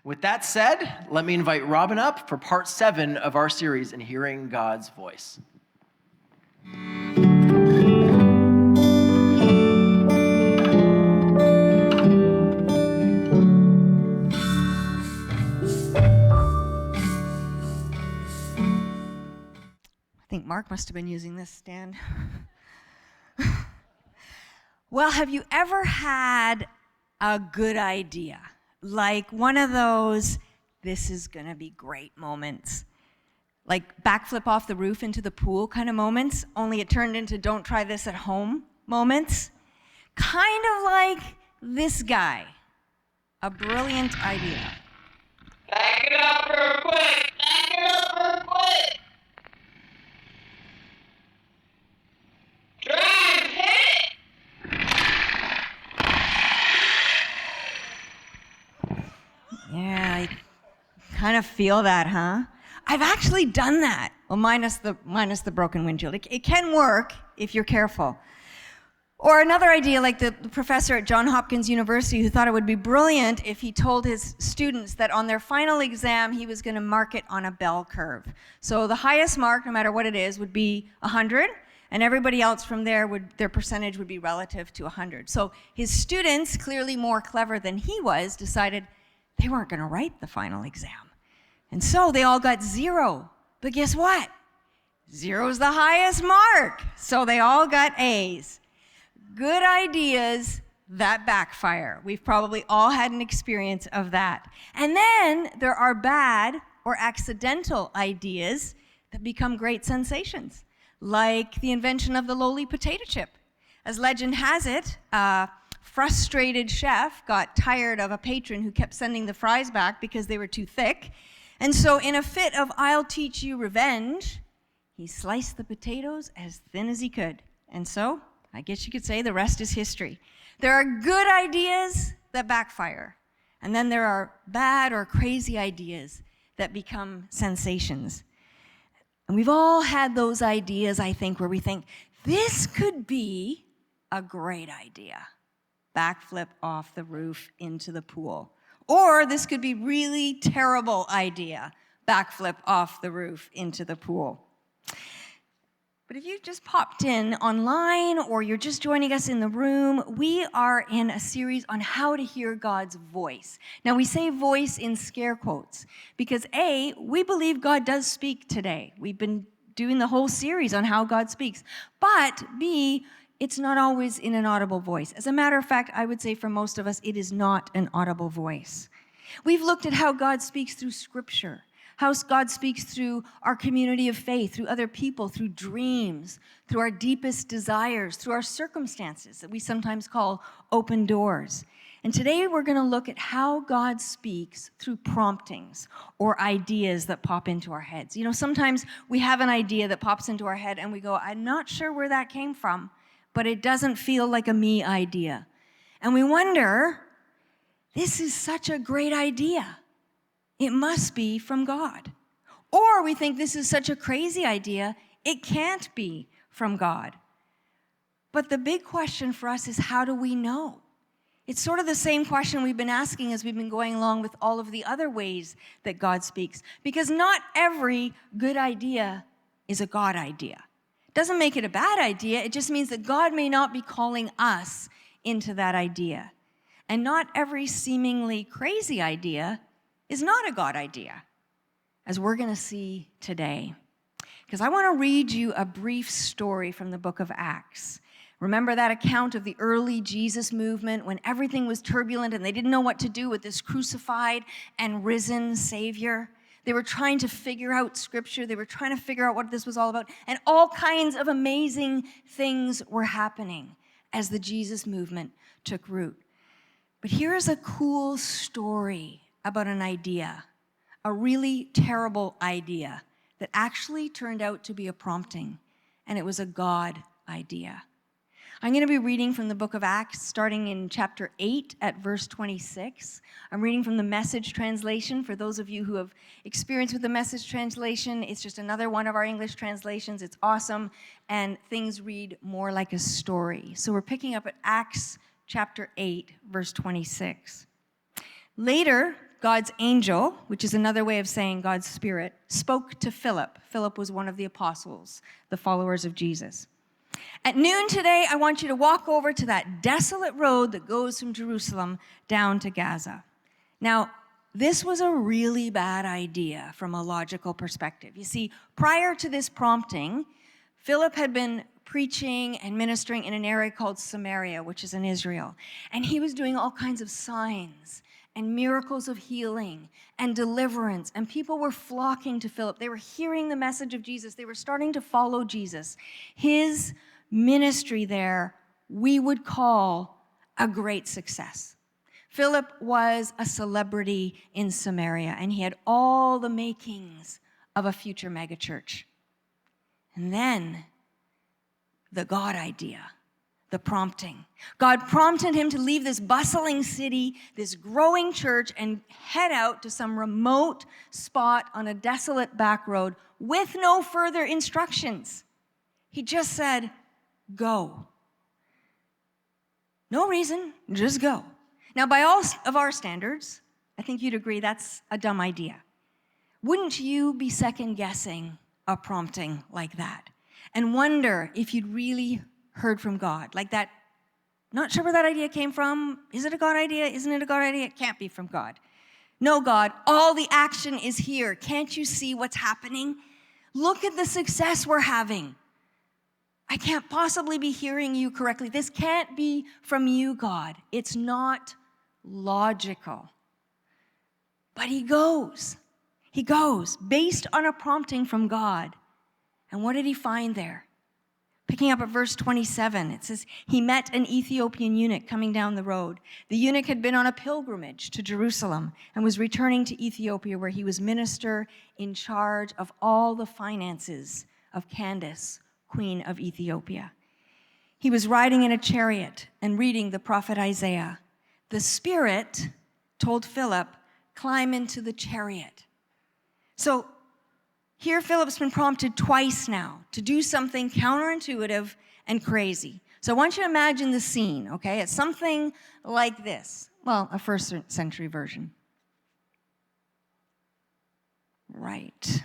With that said, let me invite Robin up for part 7 of our series in Hearing God's Voice. I think Mark must have been using this stand. Well, have you ever had a good idea? Like one of those, this is going to be great moments. Like backflip off the roof into the pool kind of moments, only it turned into don't try this at home moments. Kind of like this guy. A brilliant idea. Back it up real quick! Back it up real quick! Drive, hit it! Yeah, I kind of feel that, huh? I've actually done that. Well, minus the broken windshield. It can work if you're careful. Or another idea, like the professor at Johns Hopkins University who thought it would be brilliant if he told his students that on their final exam he was going to mark it on a bell curve. So the highest mark, no matter what it is, would be 100, and everybody else from there, their percentage would be relative to 100. So his students, clearly more clever than he was, decided they weren't going to write the final exam. And so they all got 0. But guess what? 0 is the highest mark. So they all got A's. Good ideas that backfire. We've probably all had an experience of that. And then there are bad or accidental ideas that become great sensations, like the invention of the lowly potato chip. As legend has it, a frustrated chef got tired of a patron who kept sending the fries back because they were too thick. And so in a fit of I'll teach you revenge, he sliced the potatoes as thin as he could. And so, I guess you could say the rest is history. There are good ideas that backfire. And then there are bad or crazy ideas that become sensations. And we've all had those ideas, I think, where we think, this could be a great idea. Backflip off the roof into the pool. Or this could be really terrible idea. Backflip off the roof into the pool. But if you just popped in online or you're just joining us in the room, we are in a series on how to hear God's voice. Now, we say voice in scare quotes because A, we believe God does speak today. We've been doing the whole series on how God speaks. But B, it's not always in an audible voice. As a matter of fact, I would say for most of us, it is not an audible voice. We've looked at how God speaks through Scripture, how God speaks through our community of faith, through other people, through dreams, through our deepest desires, through our circumstances that we sometimes call open doors. And today we're going to look at how God speaks through promptings or ideas that pop into our heads. You know, sometimes we have an idea that pops into our head and we go, I'm not sure where that came from, but it doesn't feel like a me idea. And we wonder, this is such a great idea. It must be from God. Or we think this is such a crazy idea, it can't be from God. But the big question for us is, how do we know? It's sort of the same question we've been asking as we've been going along with all of the other ways that God speaks. Because not every good idea is a God idea. It doesn't make it a bad idea, it just means that God may not be calling us into that idea. And not every seemingly crazy idea is not a God idea, as we're going to see today. Because I want to read you a brief story from the book of Acts. Remember that account of the early Jesus movement when everything was turbulent and they didn't know what to do with this crucified and risen Savior? They were trying to figure out Scripture. They were trying to figure out what this was all about. And all kinds of amazing things were happening as the Jesus movement took root. But here's a cool story about an idea, a really terrible idea that actually turned out to be a prompting, and it was a God idea. I'm going to be reading from the book of Acts, starting in chapter 8 at verse 26. I'm reading from the Message translation. For those of you who have experience with the Message translation, it's just another one of our English translations. It's awesome, and things read more like a story. So we're picking up at Acts chapter 8, verse 26. Later, God's angel, which is another way of saying God's Spirit, spoke to Philip. Philip was one of the apostles, the followers of Jesus. At noon today, I want you to walk over to that desolate road that goes from Jerusalem down to Gaza. Now, this was a really bad idea from a logical perspective. You see, prior to this prompting, Philip had been preaching and ministering in an area called Samaria, which is in Israel. And he was doing all kinds of signs and miracles of healing and deliverance. And people were flocking to Philip. They were hearing the message of Jesus. They were starting to follow Jesus. His ministry there, we would call a great success. Philip was a celebrity in Samaria, and he had all the makings of a future megachurch. And then the God idea, the prompting. God prompted him to leave this bustling city, this growing church, and head out to some remote spot on a desolate back road with no further instructions. He just said, go. No reason, just go. Now, by all of our standards, I think you'd agree that's a dumb idea. Wouldn't you be second-guessing a prompting like that and wonder if you'd really heard from God? Like that, not sure where that idea came from. Is it a God idea? Isn't it a God idea? It can't be from God. No, God, all the action is here. Can't you see what's happening? Look at the success we're having. I can't possibly be hearing you correctly. This can't be from you, God. It's not logical. But he goes. He goes based on a prompting from God. And what did he find there? Picking up at verse 27, it says, he met an Ethiopian eunuch coming down the road. The eunuch had been on a pilgrimage to Jerusalem and was returning to Ethiopia, where he was minister in charge of all the finances of Candace, Queen of Ethiopia. He was riding in a chariot and reading the prophet Isaiah. The Spirit told Philip, climb into the chariot. So here Philip's been prompted twice now to do something counterintuitive and crazy. So I want you to imagine the scene, okay? It's something like this. Well, a first century version. Right.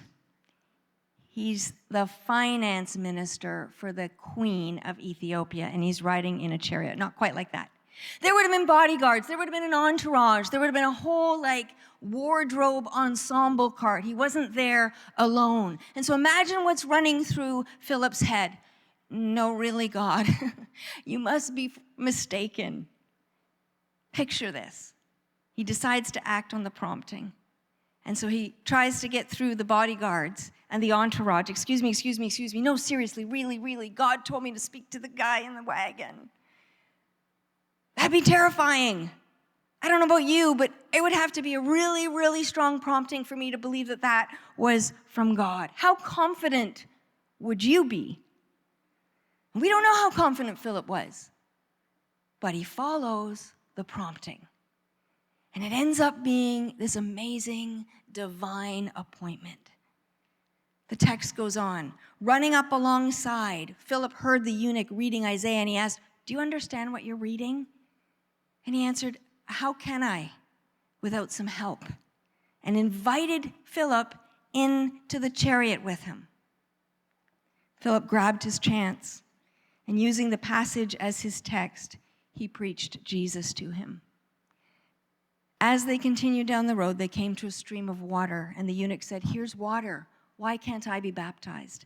He's the finance minister for the Queen of Ethiopia, and he's riding in a chariot. Not quite like that. There would have been bodyguards. There would have been an entourage. There would have been a whole, wardrobe ensemble cart. He wasn't there alone. And so imagine what's running through Philip's head. No, really, God, you must be mistaken. Picture this. He decides to act on the prompting. And so he tries to get through the bodyguards and the entourage. Excuse me. No, seriously, really, God told me to speak to the guy in the wagon. That'd be terrifying. I don't know about you, but it would have to be a really, really strong prompting for me to believe that that was from God. How confident would you be? We don't know how confident Philip was, but he follows the prompting. And it ends up being this amazing divine appointment. The text goes on. Running up alongside, Philip heard the eunuch reading Isaiah, and he asked, do you understand what you're reading? And he answered, how can I without some help? And invited Philip into the chariot with him. Philip grabbed his chance, and using the passage as his text, he preached Jesus to him. As they continued down the road, they came to a stream of water, and the eunuch said, here's water. Why can't I be baptized?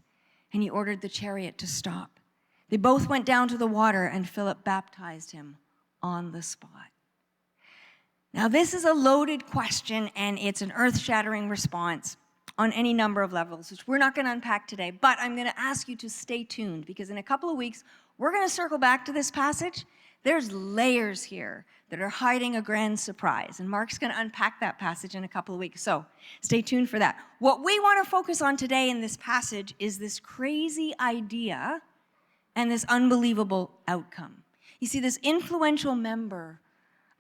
And he ordered the chariot to stop. They both went down to the water, and Philip baptized him on the spot. Now, this is a loaded question, and it's an earth-shattering response on any number of levels, which we're not going to unpack today, but I'm going to ask you to stay tuned, because in a couple of weeks, we're going to circle back to this passage. There's layers here that are hiding a grand surprise, and Mark's going to unpack that passage in a couple of weeks, so stay tuned for that. What we want to focus on today in this passage is this crazy idea and this unbelievable outcome. You see, this influential member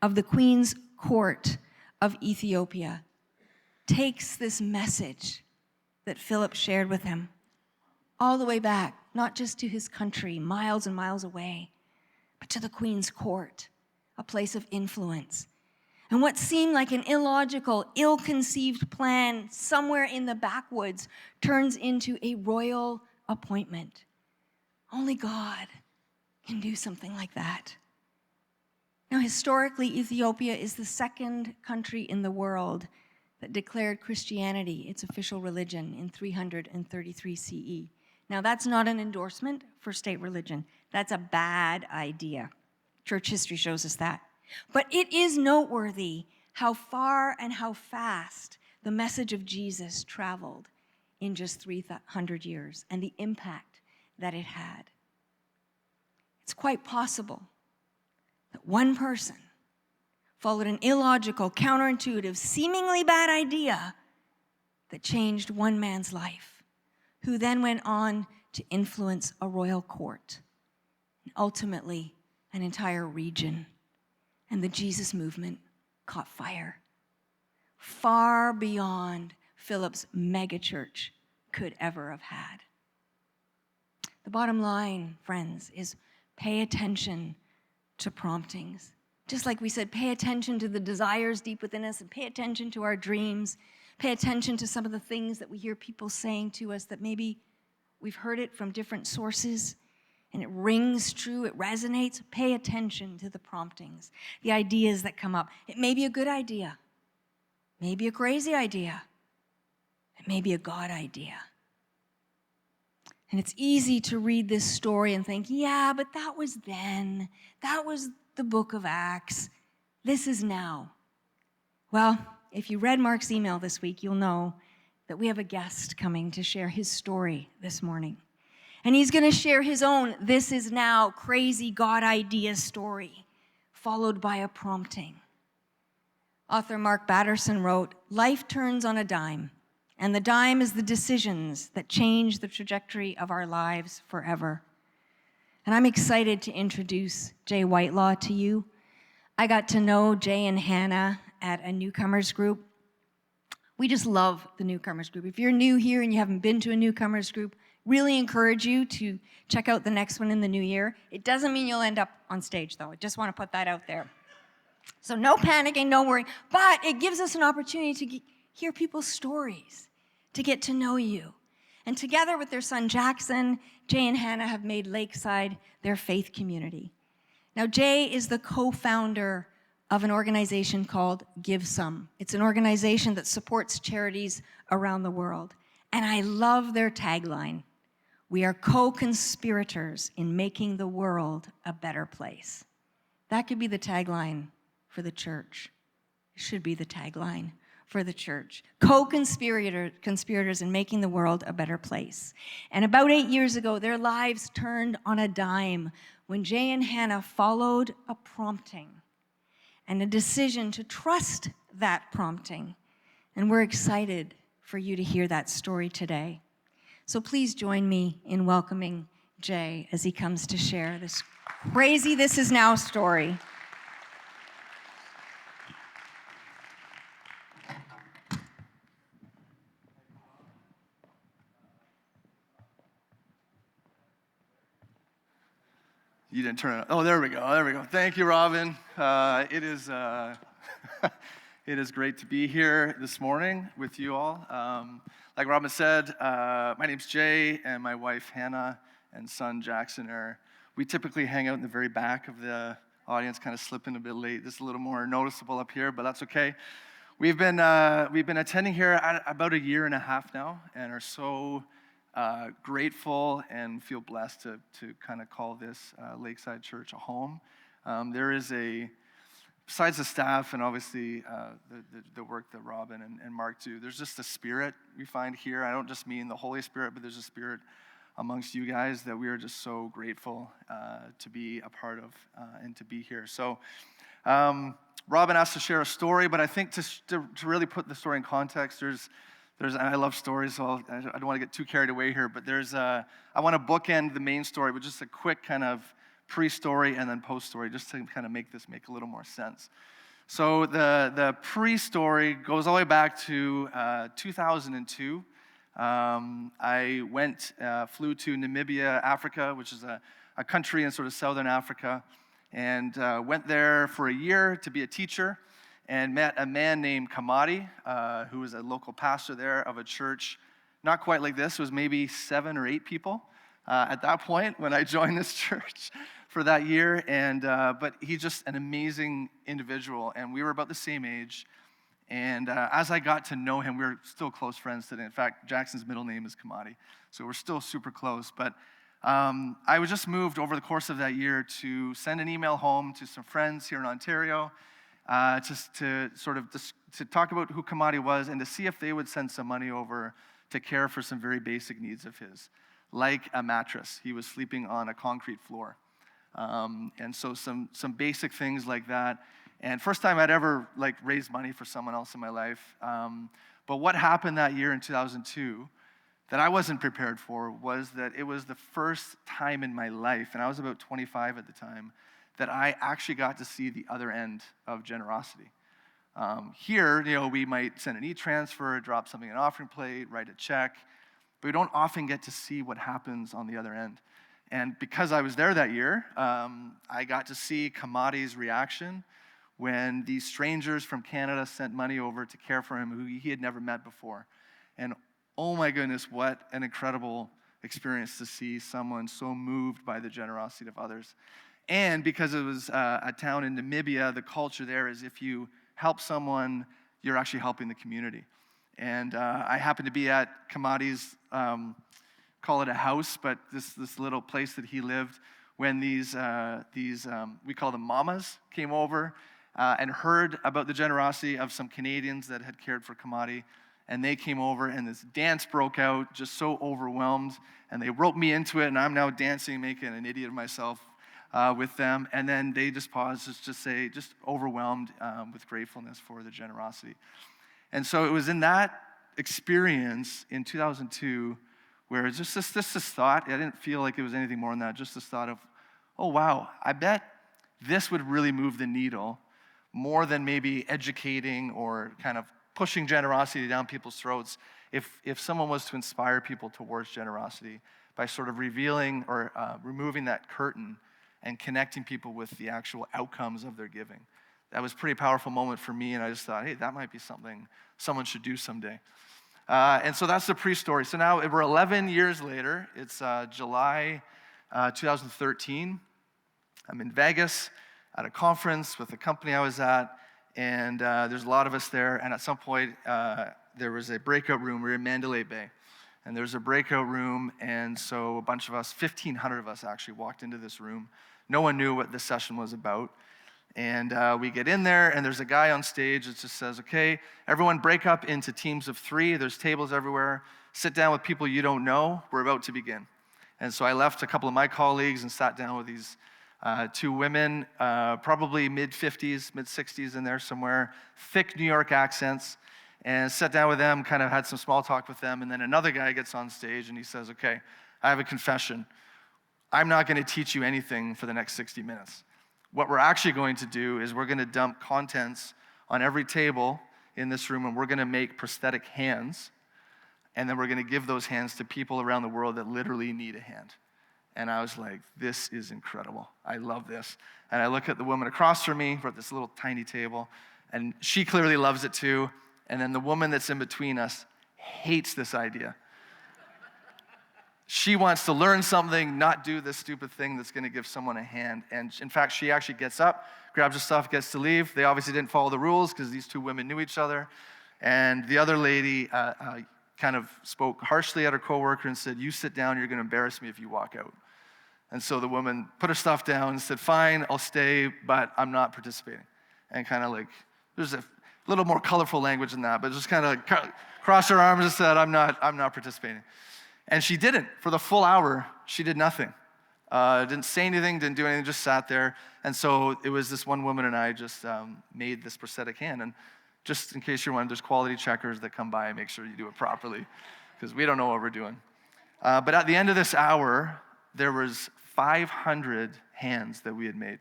of the Queen's court of Ethiopia takes this message that Philip shared with him all the way back, not just to his country, miles and miles away, but to the Queen's court, a place of influence. And what seemed like an illogical, ill-conceived plan somewhere in the backwoods turns into a royal appointment. Only God can do something like that. Now, historically, Ethiopia is the second country in the world that declared Christianity its official religion in 333 CE. Now, that's not an endorsement for state religion. That's a bad idea. Church history shows us that. But it is noteworthy how far and how fast the message of Jesus traveled in just 300 years and the impact that it had. It's quite possible that one person followed an illogical, counterintuitive, seemingly bad idea that changed one man's life, who then went on to influence a royal court and ultimately an entire region. And the Jesus movement caught fire, far beyond Philip's megachurch could ever have had. The bottom line, friends, is pay attention to promptings. Just like we said, pay attention to the desires deep within us and pay attention to our dreams. Pay attention to some of the things that we hear people saying to us that maybe we've heard it from different sources and it rings true, it resonates. Pay attention to the promptings, the ideas that come up. It may be a good idea, maybe a crazy idea, it may be a God idea. And it's easy to read this story and think, yeah, but that was then. That was the book of Acts. This is now. Well, if you read Mark's email this week, you'll know that we have a guest coming to share his story this morning. And he's going to share his own "this is now" crazy God idea story, followed by a prompting. Author Mark Batterson wrote, "Life turns on a dime, and the dime is the decisions that change the trajectory of our lives forever." And I'm excited to introduce Jay Whitelaw to you. I got to know Jay and Hannah at a newcomers group. We just love the newcomers group. If you're new here and you haven't been to a newcomers group, really encourage you to check out the next one in the new year. It doesn't mean you'll end up on stage, though. I just want to put that out there. So no panicking, no worrying. But it gives us an opportunity to hear people's stories, to get to know you. And together with their son Jackson, Jay and Hannah have made Lakeside their faith community. Now, Jay is the co-founder of an organization called Give Some. It's an organization that supports charities around the world. And I love their tagline: "We are co-conspirators in making the world a better place." That could be the tagline for the church. It should be the tagline for the church. Co-conspirators in making the world a better place. And about 8 years ago, their lives turned on a dime when Jay and Hannah followed a prompting and a decision to trust that prompting. And we're excited for you to hear that story today. So please join me in welcoming Jay as he comes to share this crazy "This Is Now" story. You didn't turn it on. Oh, there we go. There we go. Thank you, Robin. It is great to be here this morning with you all. Like Robin said, my name's Jay, and my wife Hannah and son Jackson we typically hang out in the very back of the audience, kind of slip in a bit late. This is a little more noticeable up here, but that's okay. We've been attending here about a year and a half now, and are so grateful and feel blessed to kind of call this Lakeside Church a home. There is besides the staff and obviously the work that Robin and Mark do, there's just a spirit we find here. I don't just mean the Holy Spirit, but there's a spirit amongst you guys that we are just so grateful to be a part of and to be here. So Robin asked to share a story, but I think to really put the story in context, and I love stories, so I don't want to get too carried away here, but I want to bookend the main story with just a quick kind of pre-story and then post-story, just to kind of make this make a little more sense. So the pre-story goes all the way back to 2002. I flew to Namibia, Africa, which is a country in sort of southern Africa, and went there for a year to be a teacher. and met a man named Kamadi, who was a local pastor there of a church, not quite like this. It was maybe 7 or 8 people at that point when I joined this church for that year. But he's just an amazing individual, and we were about the same age. And as I got to know him, we were still close friends today. In fact, Jackson's middle name is Kamadi, so we're still super close. But I was just moved over the course of that year to send an email home to some friends here in Ontario, to talk about who Kamadi was and to see if they would send some money over to care for some very basic needs of his, like a mattress. He was sleeping on a concrete floor. And so some basic things like that. And first time I'd ever raised money for someone else in my life. But what happened that year in 2002 that I wasn't prepared for was that it was the first time in my life, and I was about 25 at the time, that I actually got to see the other end of generosity. Here, we might send an e-transfer, drop something in an offering plate, write a check, but we don't often get to see what happens on the other end. And because I was there that year, I got to see Kamadi's reaction when these strangers from Canada sent money over to care for him who he had never met before. And oh my goodness, what an incredible experience to see someone so moved by the generosity of others. And because it was a town in Namibia, the culture there is if you help someone, you're actually helping the community. And I happened to be at Kamadi's, call it a house, but this little place that he lived when these we call them mamas, came over and heard about the generosity of some Canadians that had cared for Kamadi. And they came over and this dance broke out, just so overwhelmed. And they roped me into it, and I'm now dancing, making an idiot of myself with them. And then they just paused to say, just overwhelmed with gratefulness for the generosity. And so it was in that experience in 2002 where it's just this thought. I didn't feel like it was anything more than that, just this thought of, oh, wow, I bet this would really move the needle more than maybe educating or kind of pushing generosity down people's throats if someone was to inspire people towards generosity by sort of revealing or removing that curtain and connecting people with the actual outcomes of their giving. That was a pretty powerful moment for me, and I just thought, hey, that might be something someone should do someday. And so that's the pre-story. So now we're 11 years later. It's July 2013. I'm in Vegas at a conference with the company I was at, and there's a lot of us there. And at some point, there was a breakout room. We were in Mandalay Bay. And there's a breakout room, and so a bunch of us, 1,500 of us actually, walked into this room. No one knew what this session was about. And we get in there, and there's a guy on stage that just says, okay, everyone break up into teams of 3. There's tables everywhere. Sit down with people you don't know. We're about to begin. And so I left a couple of my colleagues and sat down with these 2 women, probably mid-50s, mid-60s in there somewhere, thick New York accents, and sat down with them, kind of had some small talk with them, and then another guy gets on stage and he says, okay, I have a confession. I'm not going to teach you anything for the next 60 minutes. What we're actually going to do is we're going to dump contents on every table in this room, and we're going to make prosthetic hands, and then we're going to give those hands to people around the world that literally need a hand. And I was like, this is incredible. I love this. And I look at the woman across from me, we're at this little tiny table, and she clearly loves it too. And then the woman that's in between us hates this idea. She wants to learn something, not do this stupid thing that's going to give someone a hand. And in fact, she actually gets up, grabs her stuff, gets to leave. They obviously didn't follow the rules because these 2 women knew each other. And the other lady kind of spoke harshly at her coworker and said, you sit down, you're going to embarrass me if you walk out. And so the woman put her stuff down and said, fine, I'll stay, but I'm not participating. And kind of like, there's a little more colorful language than that, but just kind of crossed her arms and said, I'm not participating. And she didn't. For the full hour, she did nothing. Didn't say anything, didn't do anything, just sat there. And so it was this one woman and I just made this prosthetic hand. And just in case you're wondering, there's quality checkers that come by and make sure you do it properly, because we don't know what we're doing. But at the end of this hour, there was 500 hands that we had made.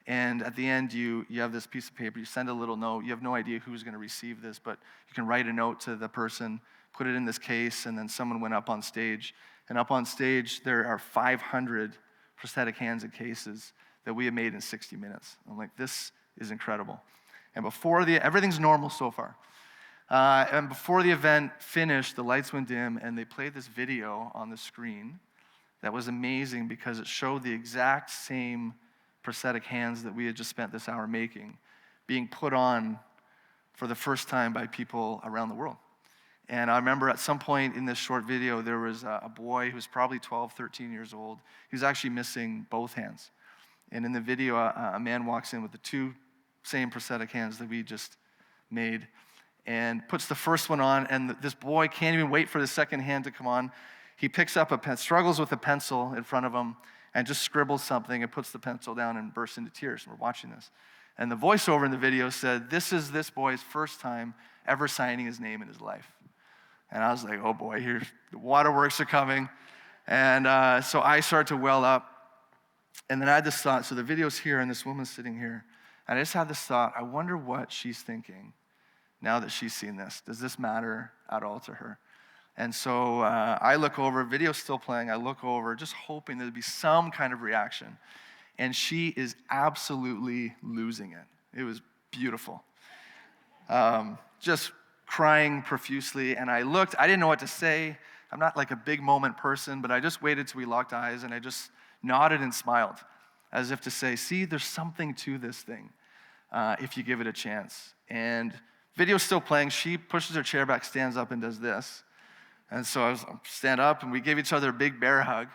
And at the end, you have this piece of paper, you send a little note, you have no idea who's going to receive this, but you can write a note to the person, put it in this case, and then someone went up on stage. And up on stage, there are 500 prosthetic hands and cases that we have made in 60 minutes. I'm like, this is incredible. And everything's normal so far. And before the event finished, the lights went dim, and they played this video on the screen that was amazing because it showed the exact same prosthetic hands that we had just spent this hour making being put on for the first time by people around the world. And I remember at some point in this short video, there was a boy who was probably 12, 13 years old. He was actually missing both hands. And in the video, a man walks in with the two same prosthetic hands that we just made and puts the first one on, and this boy can't even wait for the second hand to come on. He picks up struggles with a pencil in front of him and just scribbles something and puts the pencil down and bursts into tears. We're watching this. And the voiceover in the video said, "This is this boy's first time ever signing his name in his life." And I was like, oh boy, here, the waterworks are coming. And so I started to well up. And then I had this thought, so the video's here and this woman's sitting here. And I just had this thought, I wonder what she's thinking now that she's seen this. Does this matter at all to her? And so I look over, video's still playing, I look over, just hoping there'd be some kind of reaction. And she is absolutely losing it. It was beautiful. Just crying profusely, and I looked, I didn't know what to say. I'm not like a big moment person, but I just waited till we locked eyes, and I just nodded and smiled, as if to say, see, there's something to this thing, if you give it a chance. And video's still playing, she pushes her chair back, stands up, and does this. And so I stand up, and we gave each other a big bear hug,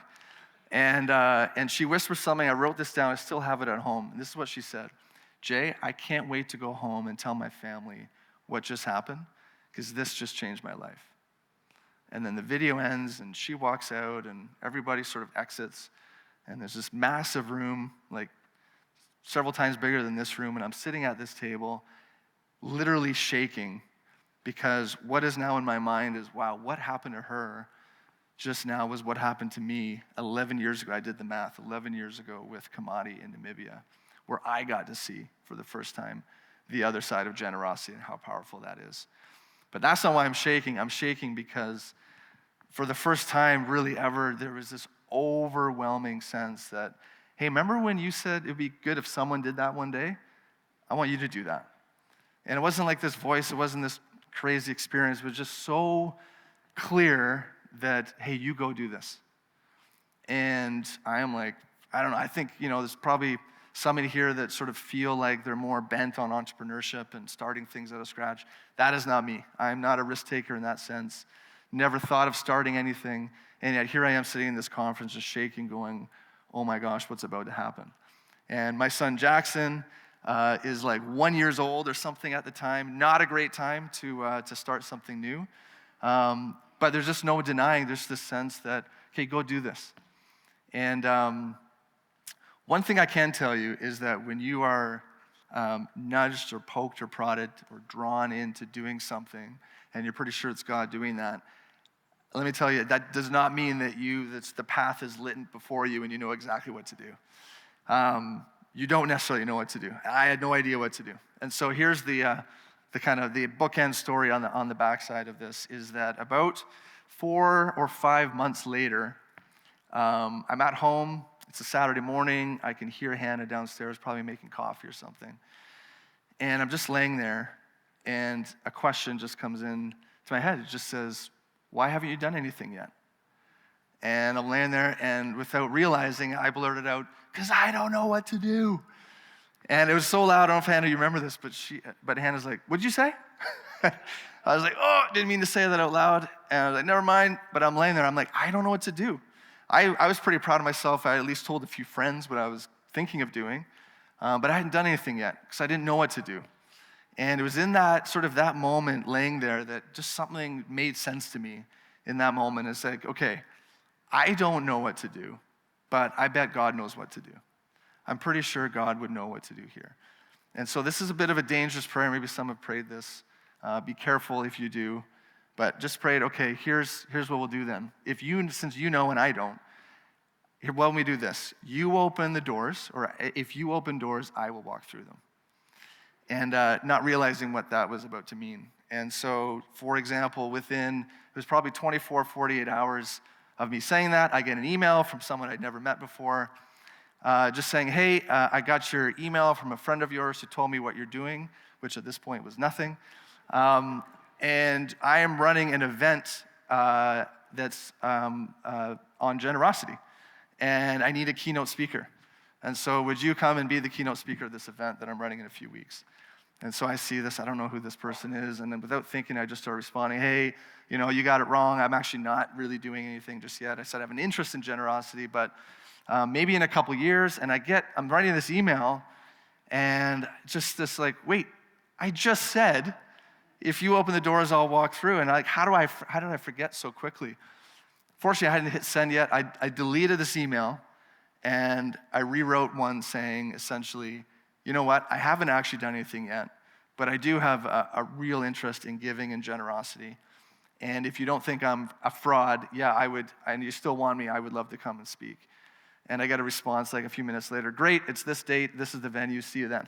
and she whispers something, I wrote this down, I still have it at home, and this is what she said, "Jay, I can't wait to go home and tell my family what just happened, because this just changed my life." And then the video ends, and she walks out, and everybody sort of exits, and there's this massive room, like several times bigger than this room, and I'm sitting at this table, literally shaking, because what is now in my mind is, wow, what happened to her just now was what happened to me 11 years ago. I did the math, 11 years ago with Kamadi in Namibia, where I got to see for the first time the other side of generosity and how powerful that is. But that's not why I'm shaking. I'm shaking because for the first time really ever, there was this overwhelming sense that, hey, remember when you said it'd be good if someone did that one day? I want you to do that. And it wasn't like this voice, it wasn't this crazy experience, it was just so clear that, hey, you go do this. And I am like, I don't know, I think, there's probably somebody here that sort of feel like they're more bent on entrepreneurship and starting things out of scratch. That is not me. I'm not a risk taker in that sense. Never thought of starting anything. And yet here I am sitting in this conference just shaking, going, oh my gosh, what's about to happen? And my son Jackson is like 1 year old or something at the time. Not a great time to start something new. But there's just no denying, there's this sense that, okay, go do this. And one thing I can tell you is that when you are nudged or poked or prodded or drawn into doing something, and you're pretty sure it's God doing that, let me tell you, that does not mean that the path is lit before you and you know exactly what to do. You don't necessarily know what to do. I had no idea what to do. And so here's the kind of the bookend story on the backside of this is that about 4 or 5 months later, I'm at home. It's a Saturday morning. I can hear Hannah downstairs probably making coffee or something. And I'm just laying there, and a question just comes in to my head. It just says, why haven't you done anything yet? And I'm laying there, and without realizing, I blurted out, because I don't know what to do. And it was so loud, I don't know if Hannah, you remember this, but Hannah's like, what'd you say? I was like, oh, didn't mean to say that out loud. And I was like, never mind, but I'm laying there, I'm like, I don't know what to do. I was pretty proud of myself. I at least told a few friends what I was thinking of doing, but I hadn't done anything yet because I didn't know what to do. And it was in that moment laying there that just something made sense to me in that moment. It's like, okay, I don't know what to do, but I bet God knows what to do. I'm pretty sure God would know what to do here. And so this is a bit of a dangerous prayer. Maybe some have prayed this. Be careful if you do. But just prayed, okay, here's what we'll do then. Since you know and I don't, why don't we do this? You open the doors, or if you open doors, I will walk through them. And not realizing what that was about to mean. And so, for example, it was probably 24, 48 hours of me saying that, I get an email from someone I'd never met before, just saying, hey, I got your email from a friend of yours who told me what you're doing which at this point was nothing. And I am running an event that's on generosity, and I need a keynote speaker. And so would you come and be the keynote speaker of this event that I'm running in a few weeks? And so I see this, I don't know who this person is, and then without thinking, I just start responding, hey, you got it wrong. I'm actually not really doing anything just yet. I said I have an interest in generosity, but maybe in a couple years. And I'm writing this email, and just this like, wait, I just said, if you open the doors, I'll walk through. And like, how did I forget so quickly? Fortunately, I hadn't hit send yet. I deleted this email, and I rewrote one saying essentially, you know what, I haven't actually done anything yet, but I do have a real interest in giving and generosity. And if you don't think I'm a fraud, yeah, I would, and you still want me, I would love to come and speak. And I got a response like a few minutes later, great, it's this date, this is the venue, see you then.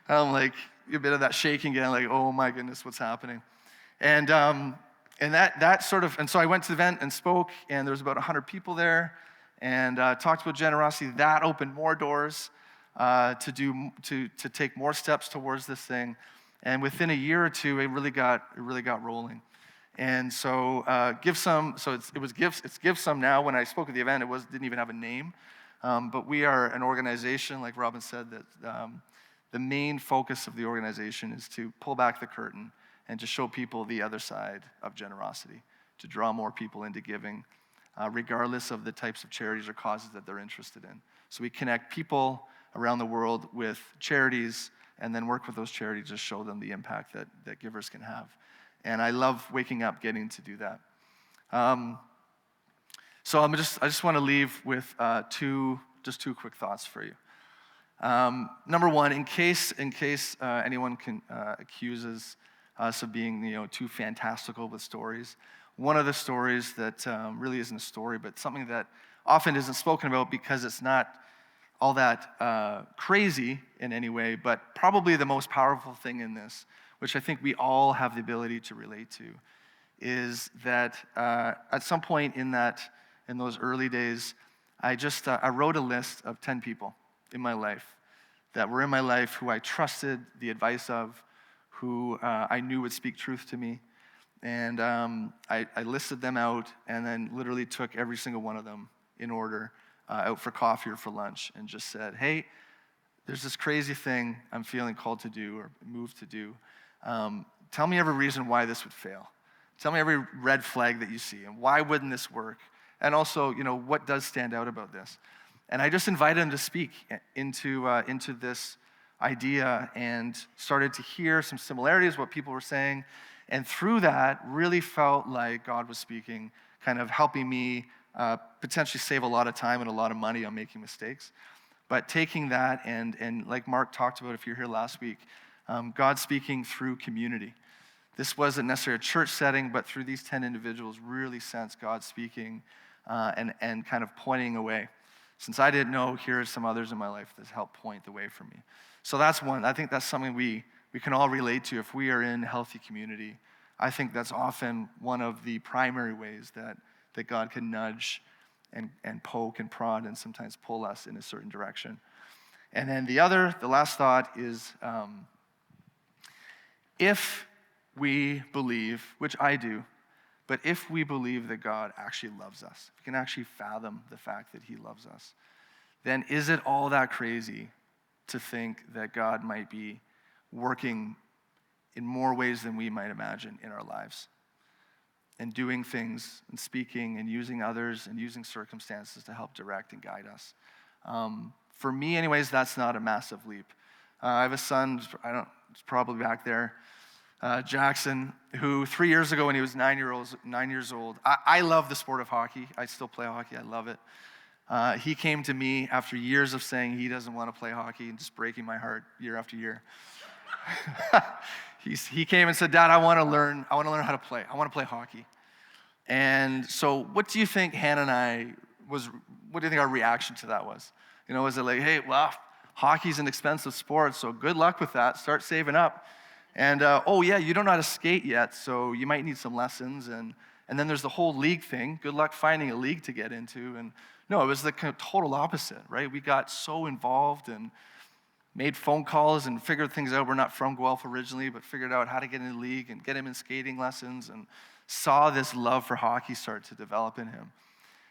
I'm like, a bit of that shaking again, like, oh my goodness, what's happening? And that sort of, and so I went to the event and spoke, and there was about 100 people there, and talked about generosity. That opened more doors to take more steps towards this thing. And within a year or two, it really got rolling. And so Give Some, so it's Give Some now. When I spoke at the event, didn't even have a name. But we are an organization, like Robin said, that the main focus of the organization is to pull back the curtain and to show people the other side of generosity, to draw more people into giving, regardless of the types of charities or causes that they're interested in. So we connect people around the world with charities and then work with those charities to show them the impact that givers can have. And I love waking up getting to do that. So I just want to leave with two quick thoughts for you. Number one, in case anyone accuses us of being too fantastical with stories, one of the stories that really isn't a story, but something that often isn't spoken about because it's not all that crazy in any way, but probably the most powerful thing in this, which I think we all have the ability to relate to, is that at some point in those early days, I wrote a list of 10 people in my life that were in my life who I trusted the advice of, who I knew would speak truth to me. And I listed them out and then literally took every single one of them in order out for coffee or for lunch and just said, hey, there's this crazy thing I'm feeling called to do or moved to do. Tell me every reason why this would fail. Tell me every red flag that you see and why wouldn't this work? And also, what does stand out about this? And I just invited them to speak into this idea and started to hear some similarities, what people were saying. And through that, really felt like God was speaking, kind of helping me potentially save a lot of time and a lot of money on making mistakes. But taking that and like Mark talked about, if you're here last week, God speaking through community. This wasn't necessarily a church setting, but through these 10 individuals, really sensed God speaking and kind of pointing away. Since I didn't know, here are some others in my life that helped point the way for me. So that's one. I think that's something we can all relate to if we are in healthy community. I think that's often one of the primary ways that God can nudge and poke and prod and sometimes pull us in a certain direction. And then the last thought is, if we believe, which I do, but if we believe that God actually loves us, if we can actually fathom the fact that he loves us, then is it all that crazy to think that God might be working in more ways than we might imagine in our lives, and doing things and speaking and using others and using circumstances to help direct and guide us? For me anyways, that's not a massive leap. I have a son, it's probably back there, Jackson, who 3 years ago when he was 9 years old, I love the sport of hockey. I still play hockey. I love it. He came to me after years of saying he doesn't want to play hockey and just breaking my heart year after year. He came and said, Dad, I want to learn how to play. I want to play hockey. And so what do you think Hannah and I what do you think our reaction to that was? Was it like, hey, well, hockey's an expensive sport, so good luck with that. Start saving up. And, oh yeah, you don't know how to skate yet, so you might need some lessons. And then there's the whole league thing. Good luck finding a league to get into. And no, it was the total opposite, right? We got so involved, and made phone calls and figured things out. We're not from Guelph originally, but figured out how to get in the league and get him in skating lessons, and saw this love for hockey start to develop in him.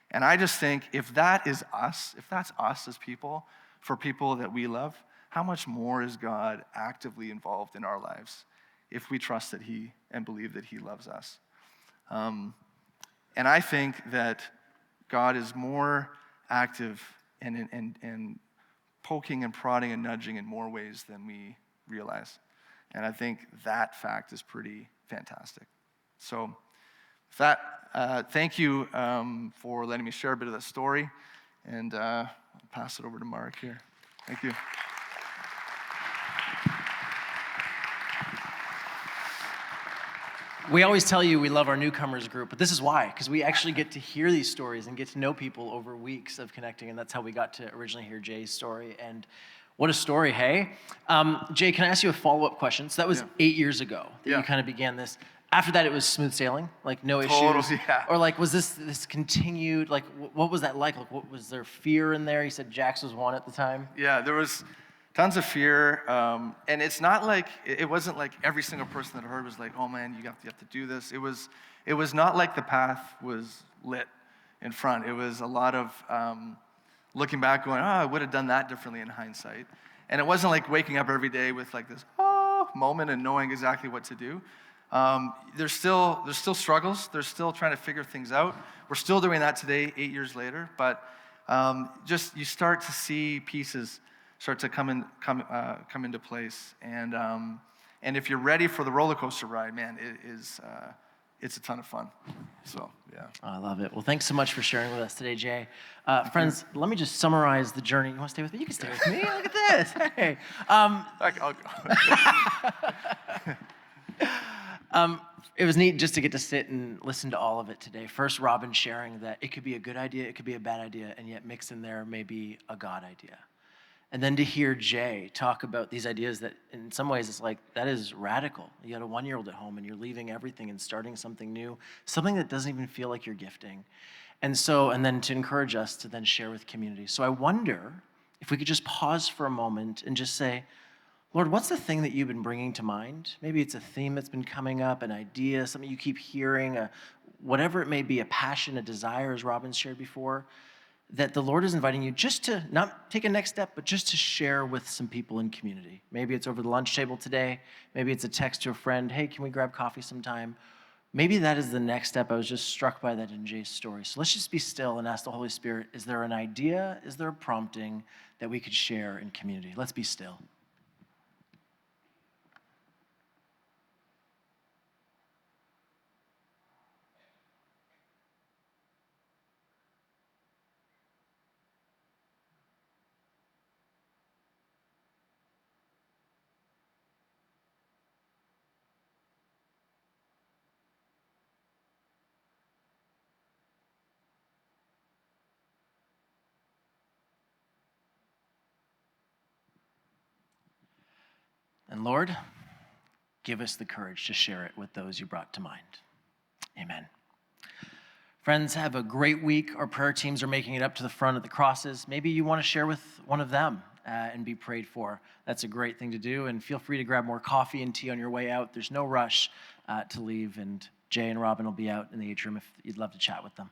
And I just think if that is us, if that's us as people, for people that we love, how much more is God actively involved in our lives if we trust that he and believe that he loves us? And I think that God is more active and poking and prodding and nudging in more ways than we realize. And I think that fact is pretty fantastic. So with that, thank you for letting me share a bit of that story. And I'll pass it over to Mark here. Thank you. We always tell you we love our newcomers group, but this is why, because we actually get to hear these stories and get to know people over weeks of connecting, and that's how we got to originally hear Jay's story. And what a story, hey? Jay, can I ask you a follow-up question? So that was 8 years ago that you kind of began this. After that, it was smooth sailing, like no issues? Totally, yeah. Or like, was this continued? Like, what was that like? Like, what was there fear in there? You said Jax was one at the time. Yeah, there was tons of fear, and it's not like, it wasn't like every single person that heard was like, oh man, you have to do this. It was not like the path was lit in front. It was a lot of looking back going, oh, I would have done that differently in hindsight. And it wasn't like waking up every day with like this moment and knowing exactly what to do. There's still struggles. There's still trying to figure things out. We're still doing that today, 8 years later, but just you start to see pieces start to come into place, and if you're ready for the roller coaster ride, man, it's a ton of fun. So yeah. I love it. Well, thanks so much for sharing with us today, Jay. Friends, let me just summarize the journey. You want to stay with me? You can stay with me. Look at this. Hey. I'll go. It was neat just to get to sit and listen to all of it today. First, Robin sharing that it could be a good idea, it could be a bad idea, and yet mixed in there maybe a God idea. And then to hear Jay talk about these ideas that in some ways it's like, that is radical. You got a 1-year-old at home and you're leaving everything and starting something new, something that doesn't even feel like you're gifting. And then to encourage us to then share with community. So I wonder if we could just pause for a moment and just say, Lord, what's the thing that you've been bringing to mind? Maybe it's a theme that's been coming up, an idea, something you keep hearing, whatever it may be, a passion, a desire, as Robin shared before, that the Lord is inviting you just to not take a next step, but just to share with some people in community. Maybe it's over the lunch table today. Maybe it's a text to a friend, hey, can we grab coffee sometime? Maybe that is the next step. I was just struck by that in Jay's story. So let's just be still and ask the Holy Spirit, is there an idea, is there a prompting that we could share in community? Let's be still. And Lord, give us the courage to share it with those you brought to mind. Amen. Friends, have a great week. Our prayer teams are making it up to the front of the crosses. Maybe you want to share with one of them and be prayed for. That's a great thing to do. And feel free to grab more coffee and tea on your way out. There's no rush to leave. And Jay and Robin will be out in the atrium if you'd love to chat with them.